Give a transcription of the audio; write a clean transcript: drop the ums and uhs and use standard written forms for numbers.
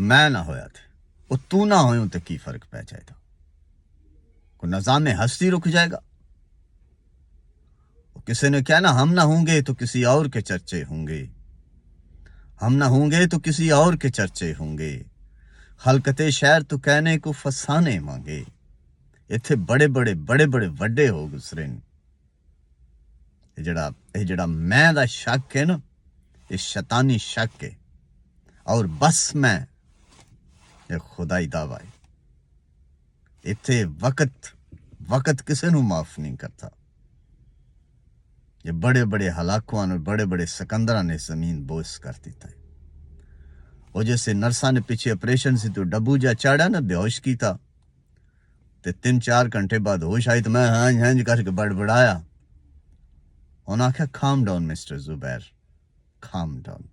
میں نہ ہویا تھے وہ تو نہ ہوئوں تو کی فرق پہ جائے گا؟ کوئی نظام ہستی رک جائے گا؟ کسی نے کہنا ہم نہ ہوں گے تو کسی اور کے چرچے ہوں گے، ہم نہ ہوں گے تو کسی اور کے چرچے ہوں گے، خلقت شہر تو کہنے کو فسانے مانگے، اتھے بڑے بڑے وڈے ہو گزرے نے۔ یہ جڑا میں دا شک ہے نا، یہ شیطانی شک ہے، اور بس میں یہ خدائی دعویٰ ہے۔ اتھے وقت کسے نو معاف نہیں کرتا۔ یہ بڑے ہلاکوان اور بڑے سکندران نے زمین بوس کر دیتا ہے۔ وہ جیسے نرساں نے پیچھے آپریشن سے تو ڈبو جا چاڑا نا، بے ہوش کی تھا، تے 3-4 گھنٹے بعد ہوش آئی تو میں ہنج کر کے بڑبڑایا، انہوں نے کہا کام ڈاؤن مسٹر زبیر، کام ڈاؤن۔